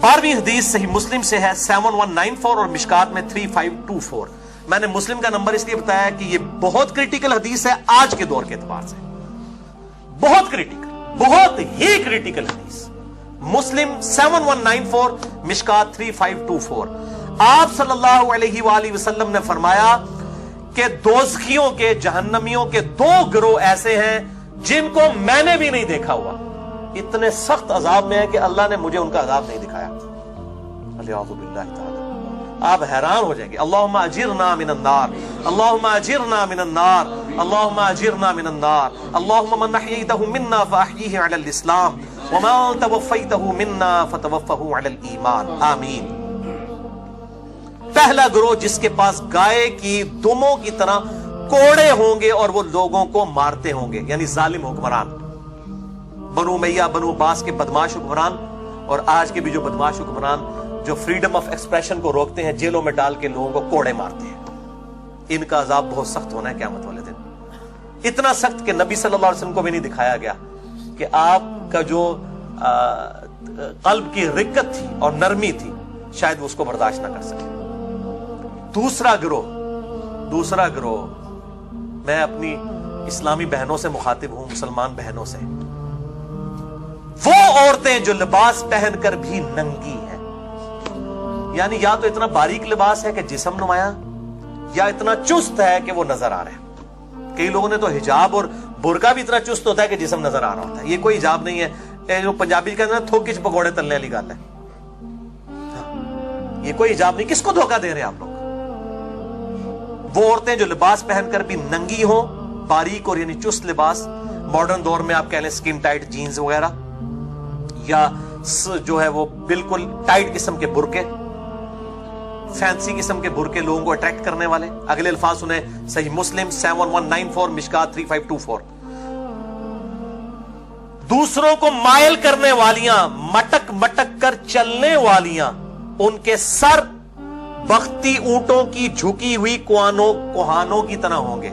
12ویں حدیث صحیح مسلم سے ہے 7194 اور مشکات میں 3524. میں نے مسلم کا نمبر اس لیے بتایا کہ یہ بہت کریٹیکل حدیث ہے آج کے دور کے اعتبار سے. بہت کریٹیکل, بہت ہی کریٹیکل حدیث. مسلم 7194 مشکات 3524. آپ صلی اللہ علیہ وآلہ وسلم نے فرمایا کہ دوزخیوں کے, جہنمیوں کے 2 گروہ ایسے ہیں جن کو میں نے بھی نہیں دیکھا ہوا. اتنے سخت عذاب میں ہے کہ اللہ نے مجھے ان کا عذاب نہیں دکھایا. الیاذ باللہ تعالی. آپ حیران ہو جائیں گے. اللہم اجرنا من النار, اللہم اجرنا من النار, اللہم اجرنا من النار. اللہم من احییتہ منا فاحییہ علی الاسلام ومن توفیتہ منا فتوفہ علی الایمان. آمین. پہلا گروہ جس کے پاس گائے کی دموں کی طرح کوڑے ہوں گے اور وہ لوگوں کو مارتے ہوں گے, یعنی ظالم حکمران, بنو امیہ بنو عباس کے بدماش حکمران, اور آج کے بھی جو بدماش حکمران جو فریڈم آف ایکسپریشن کو روکتے ہیں, جیلوں میں ڈال کے لوگوں کو کوڑے مارتے ہیں. ان کا عذاب بہت سخت ہونا ہے قیامت والے دن. اتنا سخت کہ نبی صلی اللہ علیہ وسلم کو بھی نہیں دکھایا گیا کہ آپ کا جو قلب کی رقت تھی اور نرمی تھی شاید وہ اس کو برداشت نہ کر سکے. دوسرا گروہ میں اپنی اسلامی بہنوں سے مخاطب ہوں, مسلمان بہنوں سے. وہ عورتیں جو لباس پہن کر بھی ننگی ہیں, یعنی یا تو اتنا باریک لباس ہے کہ جسم نمایاں, یا اتنا چست ہے کہ وہ نظر آ رہا ہے. کئی لوگوں نے تو حجاب اور برقع بھی اتنا چست ہوتا ہے کہ جسم نظر آ رہا ہوتا ہے. یہ کوئی حجاب نہیں ہے, جو پنجابی کہتے ہیں تھوک کے پکوڑے تلنے والی گل ہے. یہ کوئی حجاب نہیں. کس کو دھوکہ دے رہے ہیں آپ لوگ؟ وہ عورتیں جو لباس پہن کر بھی ننگی ہوں, باریک اور یعنی چست لباس, ماڈرن دور میں آپ کہہ لیں سکن ٹائٹ جینز وغیرہ, یا جو ہے وہ بالکل ٹائٹ قسم کے برقے, فینسی قسم کے برقے لوگوں کو اٹریکٹ کرنے والے. اگلے الفاظ سنیں, صحیح مسلم 7194 مشکات 3524. دوسروں کو مائل کرنے والیاں, مٹک مٹک کر چلنے والیاں, ان کے سر بختی اونٹوں کی جھکی ہوئی کوہانوں کی طرح ہوں گے.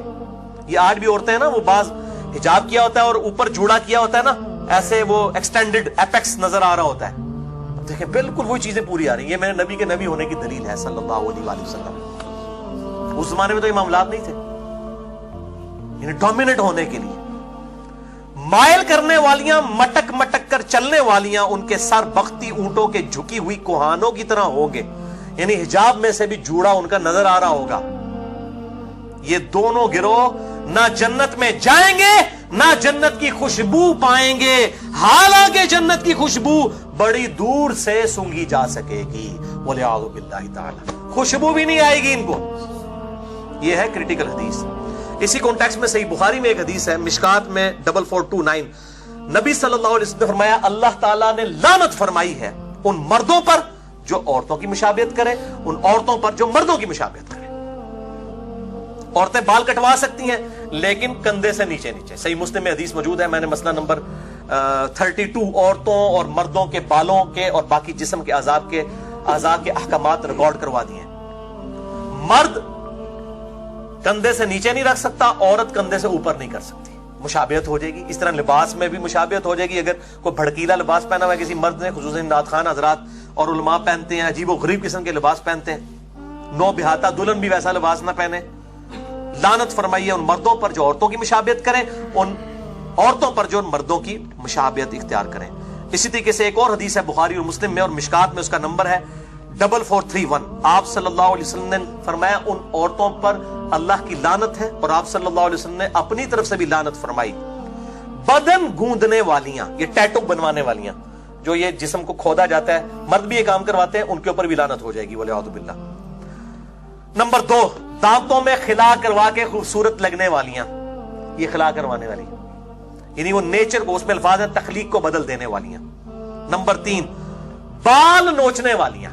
یہ آج بھی عورتیں ہیں نا, وہ بعض حجاب کیا ہوتا ہے اور اوپر جوڑا کیا ہوتا ہے نا, ایسے وہ ایکسٹینڈڈ ایپیکس نظر آ رہا ہوتا ہے. دیکھیں بالکل وہی چیزیں پوری آ رہی ہیں. یہ میرے نبی کے نبی ہونے کی دلیل ہے صلی اللہ علیہ وآلہ وسلم. اس زمانے میں تو یہ معاملات نہیں تھے, یعنی ڈومیننٹ ہونے کے لیے. مائل کرنے والیاں, مٹک مٹک کر چلنے والیاں, ان کے سر بختی اونٹوں کے جھکی ہوئی کوہانوں کی طرح ہوں گے, یعنی حجاب میں سے بھی جوڑا ان کا نظر آ رہا ہوگا. یہ دونوں گروہ نہ جنت میں جائیں گے نہ جنت کی خوشبو پائیں گے, حالانکہ جنت کی خوشبو بڑی دور سے سونگھی جا سکے گی. وَلِعَاذُ بِاللَّهِ تَعَالَى. خوشبو بھی نہیں آئے گی ان کو. یہ ہے کریٹیکل حدیث. اسی کانٹیکسٹ میں صحیح بخاری میں ایک حدیث ہے مشکات میں 4429. نبی صلی اللہ علیہ وسلم نے فرمایا, اللہ تعالیٰ نے لعنت فرمائی ہے ان مردوں پر جو عورتوں کی مشابہت کریں, ان عورتوں پر جو مردوں کی مشابہت کریں. عورتیں بال کٹوا سکتی ہیں لیکن کندھے سے نیچے نیچے. صحیح مسلم میں حدیث موجود ہے, میں نے مسئلہ نمبر 32 عورتوں اور مردوں کے بالوں کے اور باقی جسم کے اعضاء کے احکامات ریکارڈ کروا دیے. مرد کندھے سے نیچے نہیں رکھ سکتا, عورت کندھے سے اوپر نہیں کر سکتی. مشابہت ہو جائے گی. اس طرح لباس میں بھی مشابہت ہو جائے گی. اگر کوئی بھڑکیلا لباس پہنا ہوا ہے کسی مرد نے, خصوصاً نعت خوان حضرات اور علماء پہنتے ہیں, عجیب و غریب قسم کے لباس پہنتے ہیں, نو بہاتا دلہن بھی ویسا لباس نہ پہنے. لعنت فرمائی ہے ان مردوں پر جو عورتوں کی مشابہت کریں, ان عورتوں پر جو ان مردوں کی مشابہت اختیار کریں. اسی طریقے سے ایک اور حدیث ہے بخاری اور مسلم میں اور مشکات میں, اس کا نمبر ہے 4431. آپ صلی اللہ علیہ وسلم نے فرمایا ان عورتوں پر اللہ کی لعنت ہے, اور آپ صلی اللہ علیہ وسلم نے اپنی طرف سے بھی لعنت فرمائی. بدن گوندنے والیاں, یہ ٹیٹو بنوانے والیاں, جو یہ جسم کو کھودا جاتا ہے, مرد بھی یہ کام کرواتے ہیں, ان کے اوپر بھی لعنت ہو جائے گی. وَلِعَاذُ بِاللَّهِ. نمبر 2, دانتوں میں خلا کروا کے خوبصورت لگنے والیاں, یہ خلا کروانے والی, یعنی وہ نیچر کو, اس میں الفاظ ہے تخلیق کو بدل دینے والیاں. نمبر 3, بال نوچنے والیاں,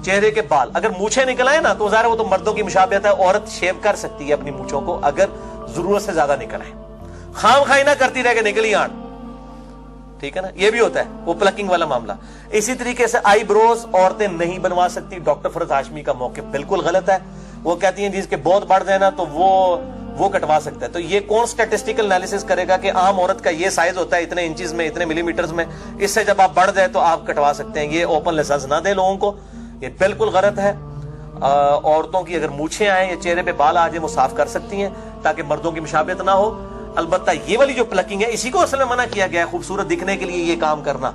چہرے کے بال اگر مونچھیں نکل آئے نا تو ظاہر وہ تو مردوں کی مشابہت ہے, عورت شیو کر سکتی ہے اپنی مونچھوں کو اگر ضرورت سے زیادہ نکل آئے. خام خائی نہ کرتی رہ کے نکلی آن, ٹھیک ہے نا, یہ بھی ہوتا ہے وہ پلکنگ والا معاملہ. اسی طریقے سے آئی بروز عورتیں نہیں بنوا سکتی. ڈاکٹر فرحت ہاشمی کا موقف بالکل غلط ہے. وہ کہتی ہیں جس کے بہت بڑھ جائے نا تو وہ وہ کٹوا سکتا ہے. تو یہ کون اسٹیٹسٹیکل انالیسس کرے گا کہ عام عورت کا یہ سائز ہوتا ہے اتنے انچز میں, اتنے ملی میٹرز میں, اس سے جب آپ بڑھ جائے تو آپ کٹوا سکتے ہیں. یہ اوپن لائسنس نہ دے لوگوں کو, یہ بالکل غلط ہے. عورتوں کی اگر مونچھیں آئیں یا چہرے پہ بال آ جائیں وہ صاف کر سکتی ہیں تاکہ مردوں کی مشابہت نہ ہو. البتہ یہ والی جو پلکنگ ہے اسی کو اصل میں منع کیا گیا ہے, خوبصورت دکھنے کے لیے یہ کام کرنا,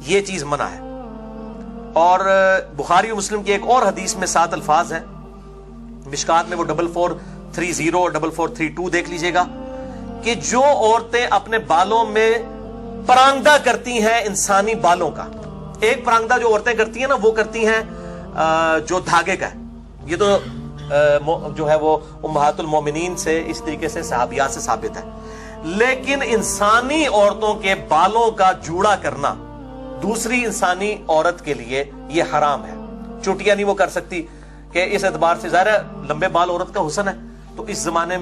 یہ چیز منع ہے. اور بخاری و مسلم کی ایک اور حدیث میں 7 الفاظ ہیں, مشکات میں وہ 4430 اور 4432 دیکھ لیجئے گا, کہ جو عورتیں اپنے بالوں میں پرانگدہ کرتی ہیں انسانی بالوں کا. ایک پرانگدہ جو عورتیں کرتی ہیں نا وہ کرتی ہیں جو دھاگے کا ہے. یہ تو جو ہے وہ امہات المومنین سے اس طریقے سے صحابیات سے ثابت ہے. لیکن انسانی عورتوں کے بالوں کا جوڑا کرنا دوسری انسانی عورت کے لیے یہ حرام ہے. چوٹیاں نہیں وہ کر سکتی کہ اس اعتبار سے ظاہر ہے لمبے بال عورت کا حسن ہے, تو اس زمانے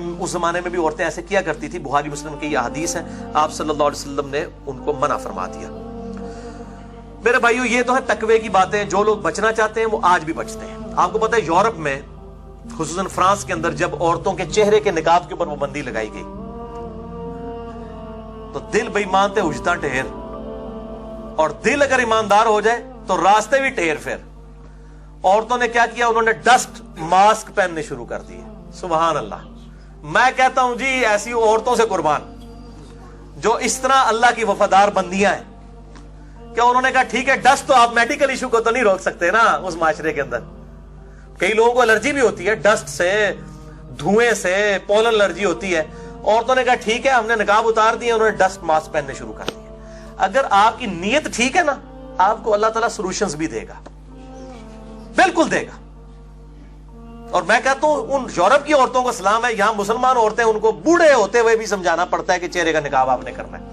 میں بھی عورتیں ایسے کیا کرتی تھی. بخاری مسلم کی یہ حدیث ہے, آپ صلی اللہ علیہ وسلم نے ان کو منع فرما دیا. میرے بھائیو یہ تو ہے تقوی کی باتیں, جو لوگ بچنا چاہتے ہیں وہ آج بھی بچتے ہیں. آپ کو پتہ ہے یورپ میں خصوصاً فرانس کے اندر جب عورتوں کے چہرے کے نقاب کے اوپر پابندی لگائی گئی تو دل بے ایمان تے اجتا ٹھہر, اور دل اگر ایماندار ہو جائے تو راستے بھی ٹھہر. پھر عورتوں نے کیا کیا, انہوں نے ڈسٹ ماسک پہننے شروع کر دیے. سبحان اللہ. میں کہتا ہوں جی ایسی عورتوں سے قربان جو اس طرح اللہ کی وفادار بندیاں ہیں. کیا انہوں نے کہا ٹھیک ہے ڈسٹ تو آپ میڈیکل ایشو کو تو نہیں روک سکتے نا اس معاشرے کے اندر, کئی لوگوں کو الرجی بھی ہوتی ہے ڈسٹ سے, دھوئیں سے, پولن الرجی ہوتی ہے. عورتوں نے کہا ٹھیک ہے ہم نے نقاب اتار دیا, انہوں نے ڈسٹ ماسک پہننے شروع کر دیے. اگر آپ کی نیت ٹھیک ہے نا آپ کو اللہ تعالیٰ سولوشنز بھی دے گا, بالکل دے گا. اور میں کہتا ہوں ان یورپ کی عورتوں کو سلام ہے, یہاں مسلمان عورتیں ان کو بوڑھے ہوتے ہوئے بھی سمجھانا پڑتا ہے کہ چہرے کا نقاب آپ نے کرنا ہے.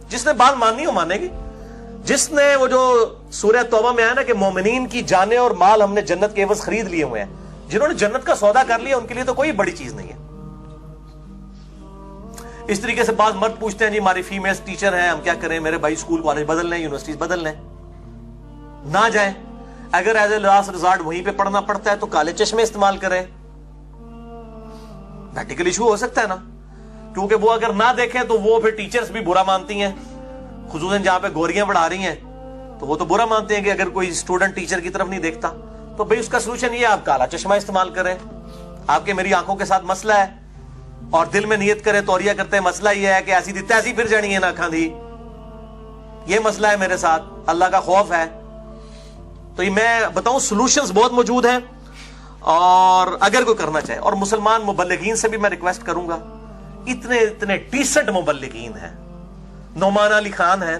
جس نے بات ماننی ہو مانے گی. جس نے وہ جو سورہ توبہ میں آیا نا کہ مومنین کی جانیں اور مال ہم نے جنت کے عوض خرید لیے ہوئے ہیں, جنہوں نے جنت کا سودا کر لیا ان کے لیے تو کوئی بڑی چیز نہیں ہے. اس طریقے سے بعض مرد پوچھتے ہیں جی ہماری فیمیل ٹیچر ہیں ہم کیا کریں, میرے بھائی اسکول کالج بدل لیں, یونیورسٹیز بدل لیں. نہ جائیں, اگر ایز اے لاسٹ ریزارٹ وہیں پہ پڑھنا پڑتا ہے تو کالے چشمے استعمال کریں. میڈیکل ایشو ہو سکتا ہے نا, کیونکہ وہ اگر نہ دیکھیں تو وہ پھر ٹیچرز بھی برا مانتی ہیں, خصوصاً جہاں پہ گوریاں بڑھا رہی ہیں تو وہ تو برا مانتے ہیں کہ اگر کوئی اسٹوڈنٹ ٹیچر کی طرف نہیں دیکھتا. تو بھئی اس کا سولوشن یہ آپ کالا چشمہ استعمال کریں. آپ کے میری آنکھوں کے ساتھ مسئلہ ہے اور دل میں نیت کریں توریہ کرتے ہیں مسئلہ یہ ہے کہ ایسی دی تیسی پھر جانی ہے نا کھان دی, یہ مسئلہ ہے میرے ساتھ, اللہ کا خوف ہے. تو یہ میں بتاؤں سولوشنز بہت موجود ہیں اور اگر کوئی کرنا چاہے. اور مسلمان مبلغین سے بھی میں ریکویسٹ کروں گا, اتنے ڈیسنٹ مبلغین ہیں. نعمان علی خان ہے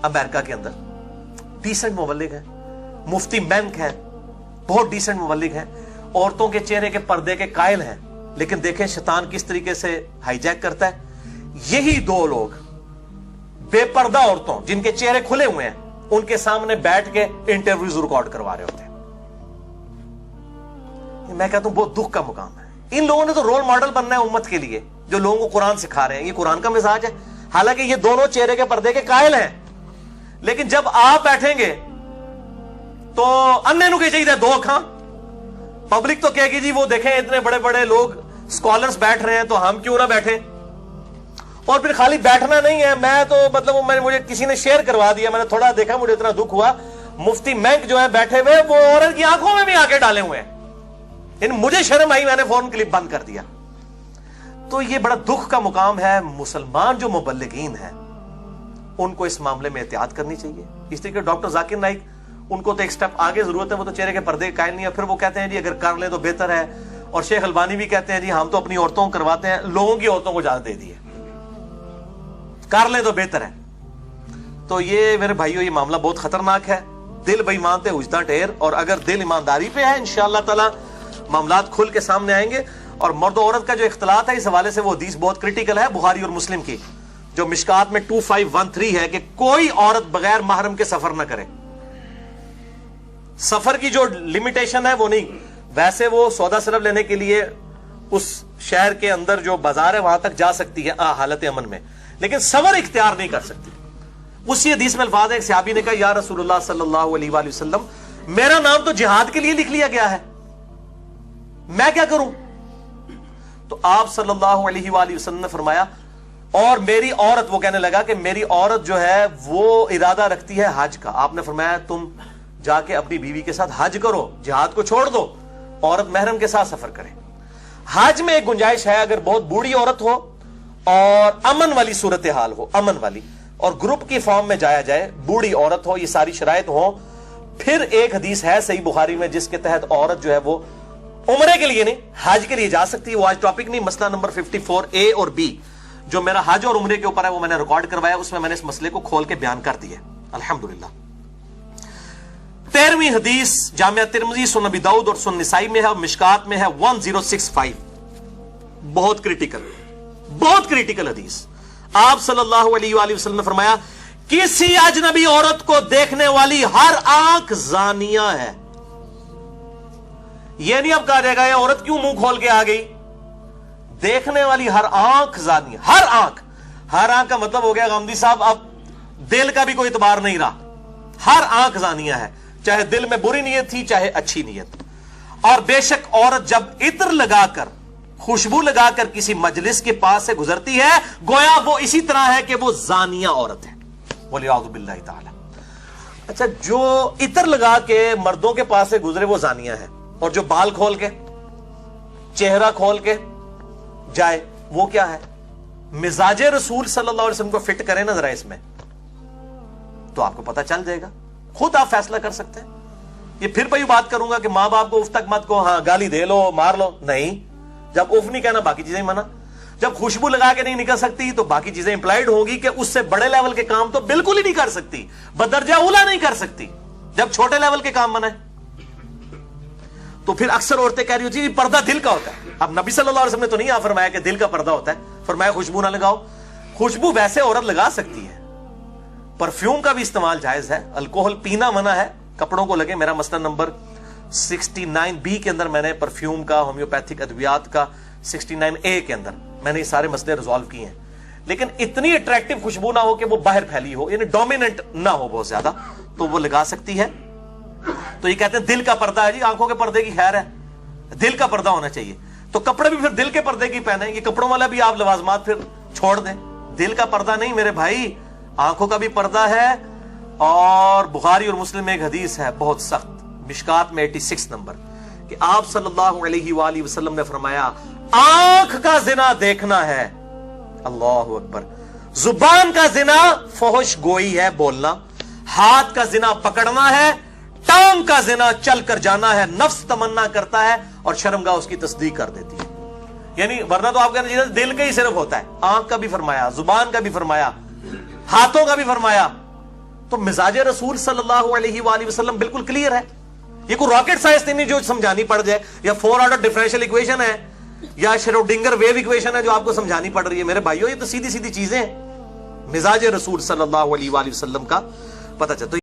امریکہ کے اندر, ڈیسنٹ مبلغ ہے. مفتی مینک ہے, بہت ڈیسنٹ مبلغ ہے. عورتوں کے چہرے کے پردے کے قائل ہیں, لیکن دیکھیں شیطان کس طریقے سے ہائی جیک کرتا ہے. یہی دو لوگ بے پردہ عورتوں جن کے چہرے کھلے ہوئے ہیں ان کے سامنے بیٹھ کے انٹرویوز ریکارڈ کروا رہے ہوتے ہیں. میں کہتا ہوں بہت دکھ کا مقام ہے. ان لوگوں نے تو رول ماڈل بننا ہے امت کے لیے, جو لوگوں کو قرآن سکھا رہے ہیں. یہ قرآن کا مزاج ہے. حالانکہ یہ دونوں چہرے کے پردے کے قائل ہیں, لیکن جب آپ بیٹھیں گے تو انے نو کہ چاہیے دو اکھاں. پبلک تو کہے گی جی وہ دیکھیں اتنے بڑے بڑے لوگ اسکالرز بیٹھ رہے ہیں تو ہم کیوں نہ بیٹھیں. اور پھر خالی بیٹھنا نہیں ہے, میں تو مطلب مجھے کسی نے شیئر کروا دیا, میں نے تھوڑا دیکھا, مجھے اتنا دکھ ہوا. مفتی مینک جو ہے بیٹھے ہوئے وہ عورت کی آنکھوں میں بھی آ کے ڈالے ہوئے ہیں. مجھے شرم آئی, میں نے فوراً کلپ بند کر دیا. تو یہ بڑا دکھ کا مقام ہے. مسلمان جو مبلغین ہیں ان کو اس معاملے میں احتیاط کرنی چاہیے. اس طریقے ڈاکٹر ذاکر نائک ان کو تو ایک سٹیپ آگے ضرورت ہے, وہ تو چہرے کے پردے قائل نہیں ہے. پھر وہ کہتے ہیں جی اگر کر لیں تو بہتر ہے. اور شیخ البانی بھی کہتے ہیں جی ہم تو اپنی عورتوں کو کرواتے ہیں, لوگوں کی عورتوں کو اجازت دے دی ہے, کر لیں تو بہتر ہے. تو یہ میرے بھائیو یہ معاملہ بہت خطرناک ہے. دل بے ایمان تے اجدا ٹھہر, اور اگر دل ایمانداری پہ ہے انشاءاللہ تعالی معاملات کھل کے سامنے آئیں گے. اور مرد و عورت کا جو اختلاط ہے اس حوالے سے وہ حدیث بہت کرٹیکل ہے بخاری اور مسلم کی, جو مشکات میں 2513 ہے کہ کوئی عورت بغیر محرم کے سفر نہ کرے. سفر کی جو لمیٹیشن ہے وہ نہیں, ویسے وہ سودا صرف لینے کے لیے اس شہر کے اندر جو بازار ہے وہاں تک جا سکتی ہے حالت امن میں, لیکن سفر اختیار نہیں کر سکتی. اسی حدیث میں الفاظ ہے, ایک صحابی نے کہا یا رسول اللہ صلی اللہ علیہ وآلہ وسلم میرا نام تو جہاد کے لیے لکھ لیا گیا ہے, میں کیا کروں؟ تو آپ صلی اللہ علیہ وآلہ وسلم نے فرمایا اور میری عورت, وہ کہنے لگا کہ میری عورت جو ہے وہ ارادہ رکھتی ہے حج کا. آپ نے فرمایا تم جا کے اپنی بیوی کے ساتھ حج کرو, جہاد کو چھوڑ دو, عورت محرم کے ساتھ سفر کرے. حج میں ایک گنجائش ہے, اگر بہت بوڑھی عورت ہو اور امن والی صورتحال ہو, امن والی, اور گروپ کی فارم میں جایا جائے, بوڑھی عورت ہو, یہ ساری شرائط ہو, پھر ایک حدیث ہے صحیح بخاری میں جس کے تحت عورت جو ہے وہ عمرے کے لیے نہیں حج کے لیے جا سکتی ہے. وہ آج ٹاپک نہیں, مسئلہ نمبر 54A اور B جو میرا حج اور عمرے کے اوپر ہے وہ میں نے ریکارڈ کروایا, اس میں نے اس مسئلے کو کھول کے بیان کر دیا الحمدللہ. 13ویں حدیث جامعہ ترمذی, سنن ابی داؤد اور سنن نسائی میں ہے, اور مشکات میں ہے 1065. بہت کریٹیکل حدیث. آپ صلی اللہ علیہ وآلہ وسلم نے فرمایا کسی اجنبی عورت کو دیکھنے والی ہر آنکھ زانیہ ہے. یہ نہیں اب کہا جائے گا یہ عورت کیوں منہ کھول کے آ گئی, دیکھنے والی ہر آنکھ زانیہ. ہر آنکھ کا مطلب ہو گیا غامدی صاحب اب دل کا بھی کوئی اعتبار نہیں رہا, ہر آنکھ زانیہ ہے, چاہے دل میں بری نیت تھی چاہے اچھی نیت. اور بے شک عورت جب عطر لگا کر, خوشبو لگا کر کسی مجلس کے پاس سے گزرتی ہے گویا وہ اسی طرح ہے کہ وہ زانیہ عورت ہے, وَلِعَوْذُ بِاللَّهِ تَعَالَى. اچھا, جو عطر لگا کے مردوں کے پاس سے گزرے وہ زانیہ ہے, اور جو بال کھول کے چہرہ کھول کے جائے وہ کیا ہے؟ مزاج رسول صلی اللہ علیہ وسلم کو فٹ کریں نا ذرا اس میں, تو آپ کو پتہ چل جائے گا, خود آپ فیصلہ کر سکتے ہیں. یہ پھر بھی بات کروں گا کہ ماں باپ کو اف تک مت کو, ہاں گالی دے لو مار لو, نہیں. جب اف نہیں کہنا باقی چیزیں منع. جب خوشبو لگا کے نہیں نکل سکتی تو باقی چیزیں امپلائڈ ہوں گی کہ اس سے بڑے لیول کے کام تو بالکل ہی نہیں کر سکتی, بدرجہ اولا نہیں کر سکتی. جب چھوٹے لیول کے کام منع ہے تو پھر اکثر عورتیں کہہ رہی ہوتی ہیں پردہ دل کا ہوتا ہے. اب نبی صلی اللہ علیہ وسلم نے تو نہیں فرمایا کہ دل کا پردہ ہوتا ہے, فرمایا خوشبو نہ لگاؤ. خوشبو ویسے عورت لگا سکتی ہے, پرفیوم کا بھی استعمال جائز ہے, الکوہل پینا منع ہے, کپڑوں کو لگے. میرا مسئلہ نمبر 69B کے اندر میں نے پرفیوم کا, ہومیوپیتھک ادویات کا 69A کے اندر میں نے یہ سارے مسئلے ریزالو کیے ہیں. لیکن اتنی اٹریکٹیو خوشبو نہ ہو کہ وہ باہر پھیلی ہو, یعنی ڈومیننٹ نہ ہو بہت زیادہ, تو وہ لگا سکتی ہے. تو یہ کہتے ہیں دل کا پردہ ہے جی, آنکھوں کے پردے کی خیر ہے, دل کا پردہ ہونا چاہیے. تو کپڑے بھی پھر دل کے پردے کی پہنے, یہ کپڑوں والا بھی آپ لوازمات پھر چھوڑ دیں. دل کا پردہ نہیں میرے بھائی, آنکھوں کا بھی پردہ ہے. اور بخاری اور مسلم میں ایک حدیث ہے بہت سخت, مشکات میں 86 نمبر, کہ آپ صلی اللہ علیہ وآلہ وسلم نے فرمایا آنکھ کا زنا دیکھنا ہے, اللہ اکبر, زبان کا زنا فحش گوئی ہے بولنا, ہاتھ کا زنا پکڑنا ہے, ٹانگ کا زنا چل کر جانا ہے, نفس تمنا کرتا ہے اور شرمگاہ اس کی تصدیق کر دیتی ہے. یعنی ورنہ تو آپ کہتے ہیں دل کا ہی صرف ہوتا ہے, آنکھ کا بھی فرمایا, زبان کا بھی فرمایا, ہاتھوں کا بھی فرمایا. تو مزاج رسول صلی اللہ علیہ وآلہ وسلم بالکل کلیئر ہے. یہ کوئی راکٹ سائنس نہیں جو سمجھانی پڑ جائے, یا 4 آرڈر ڈفرینشیل ایکویشن ہے, یا شروڈنگر ویو ایکویشن ہے جو آپ کو سمجھانی پڑ رہی ہے. میرے بھائیوں یہ تو سیدھی سیدھی چیزیں ہیں. مزاج رسول صلی اللہ علیہ وآلہ وسلم کا پتہ چلتا.